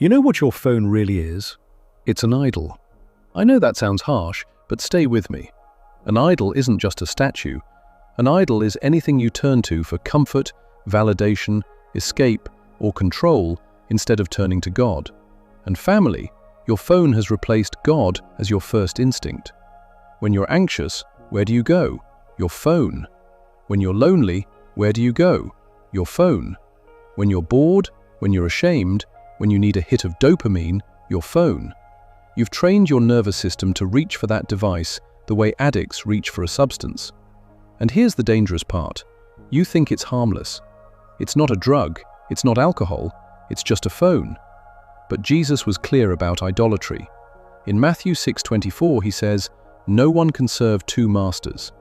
You know what your phone really is? It's an idol. I know that sounds harsh, but stay with me. An idol isn't just a statue. An idol is anything you turn to for comfort, validation, escape, or control instead of turning to God. And family, your phone has replaced God as your first instinct. When you're anxious, where do you go? Your phone. When you're lonely, where do you go? Your phone. When you're bored, when you're ashamed, when you need a hit of dopamine, your phone. You've trained your nervous system to reach for that device the way addicts reach for a substance. And here's the dangerous part. You think it's harmless. It's not a drug, it's not alcohol, it's just a phone. But Jesus was clear about idolatry. In Matthew 6:24 he says, "No one can serve two masters.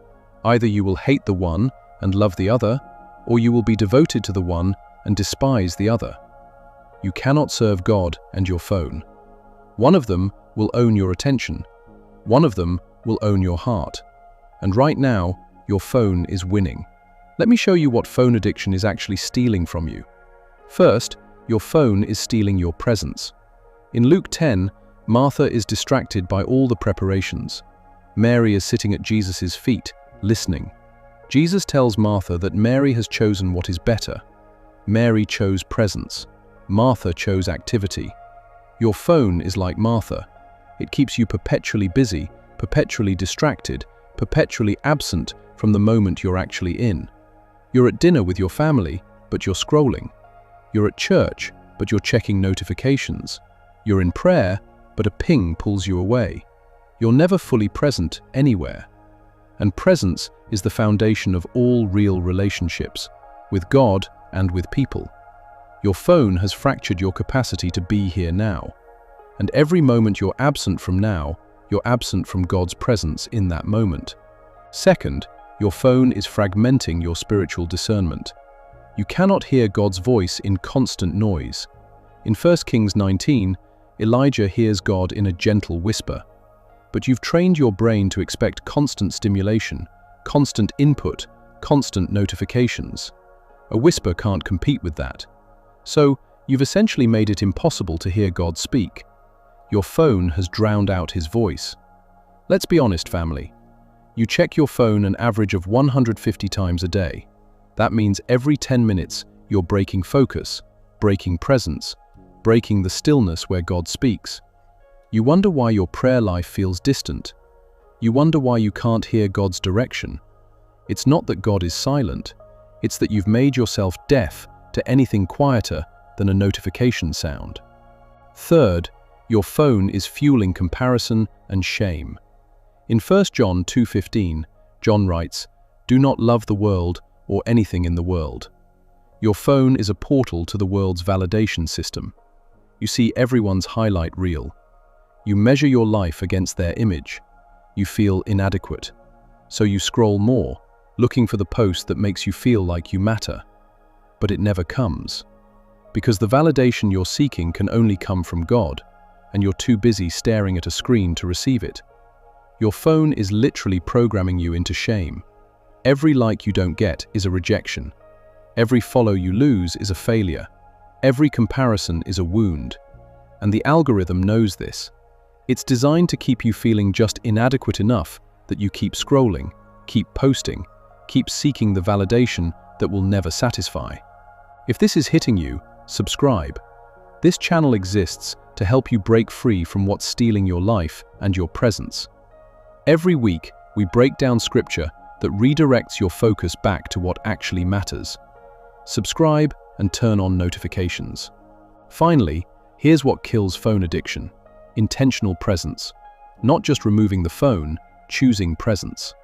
Either you will hate the one and love the other, or you will be devoted to the one and despise the other." You cannot serve God and your phone. One of them will own your attention. One of them will own your heart. And right now, your phone is winning. Let me show you what phone addiction is actually stealing from you. First, your phone is stealing your presence. In Luke 10, Martha is distracted by all the preparations. Mary is sitting at Jesus' feet, listening. Jesus tells Martha that Mary has chosen what is better. Mary chose presence. Martha chose activity. Your phone is like Martha. It keeps you perpetually busy, perpetually distracted, perpetually absent from the moment you're actually in. You're at dinner with your family, but you're scrolling. You're at church, but you're checking notifications. You're in prayer, but a ping pulls you away. You're never fully present anywhere. And presence is the foundation of all real relationships, with God and with people. Your phone has fractured your capacity to be here now. And every moment you're absent from now, you're absent from God's presence in that moment. Second, your phone is fragmenting your spiritual discernment. You cannot hear God's voice in constant noise. In 1 Kings 19, Elijah hears God in a gentle whisper. But you've trained your brain to expect constant stimulation, constant input, constant notifications. A whisper can't compete with that. So, you've essentially made it impossible to hear God speak. Your phone has drowned out his voice. Let's be honest, family. You check your phone an average of 150 times a day. That means every 10 minutes you're breaking focus, breaking presence, breaking the stillness where God speaks. You wonder why your prayer life feels distant. You wonder why you can't hear God's direction. It's not that God is silent. It's that you've made yourself deaf to anything quieter than a notification sound. Third, your phone is fueling comparison and shame. In 1 John 2:15, John writes, "Do not love the world or anything in the world." Your phone is a portal to the world's validation system. You see everyone's highlight reel. You measure your life against their image. You feel inadequate. So you scroll more, looking for the post that makes you feel like you matter. But it never comes. Because the validation you're seeking can only come from God, and you're too busy staring at a screen to receive it. Your phone is literally programming you into shame. Every like you don't get is a rejection. Every follow you lose is a failure. Every comparison is a wound. And the algorithm knows this. It's designed to keep you feeling just inadequate enough that you keep scrolling, keep posting, keep seeking the validation that will never satisfy. If this is hitting you, subscribe. This channel exists to help you break free from what's stealing your life and your presence. Every week, we break down scripture that redirects your focus back to what actually matters. Subscribe and turn on notifications. Finally, here's what kills phone addiction: intentional presence. Not just removing the phone, choosing presence.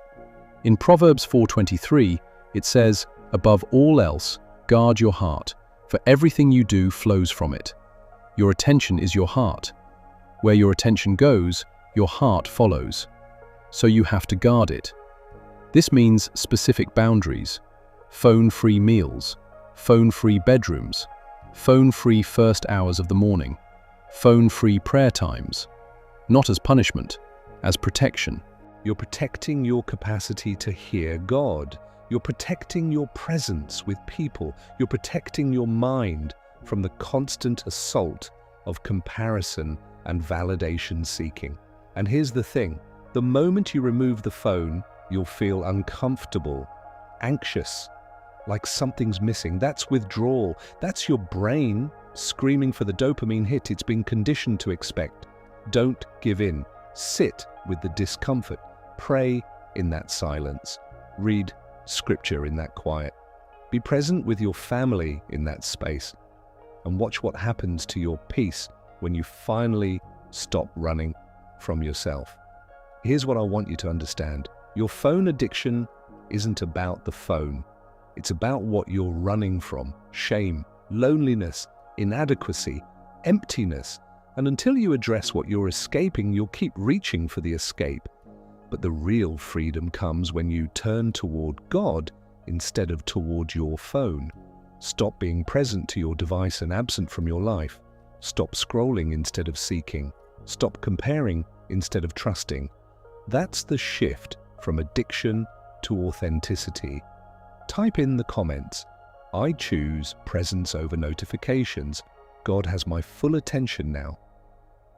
In Proverbs 4:23, it says, "Above all else, guard your heart, for everything you do flows from it." Your attention is your heart. Where your attention goes, your heart follows. So you have to guard it. This means specific boundaries: phone-free meals, phone-free bedrooms, phone-free first hours of the morning, phone-free prayer times. Not as punishment, as protection. You're protecting your capacity to hear God. You're protecting your presence with people. You're protecting your mind from the constant assault of comparison and validation seeking. And here's the thing, the moment you remove the phone, you'll feel uncomfortable, anxious, like something's missing. That's withdrawal. That's your brain screaming for the dopamine hit it's been conditioned to expect. Don't give in. Sit with the discomfort. Pray in that silence. Read scripture in that quiet. Be present with your family in that space. And watch what happens to your peace when you finally stop running from yourself. Here's what I want you to understand. Your phone addiction isn't about the phone. It's about what you're running from. Shame, loneliness, inadequacy, emptiness. And until you address what you're escaping, you'll keep reaching for the escape. But the real freedom comes when you turn toward God instead of toward your phone. Stop being present to your device and absent from your life. Stop scrolling instead of seeking. Stop comparing instead of trusting. That's the shift from addiction to authenticity. Type in the comments, I choose presence over notifications. God has my full attention now.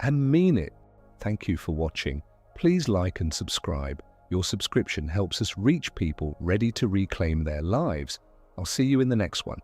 And mean it. Thank you for watching. Please like and subscribe. Your subscription helps us reach people ready to reclaim their lives. I'll see you in the next one.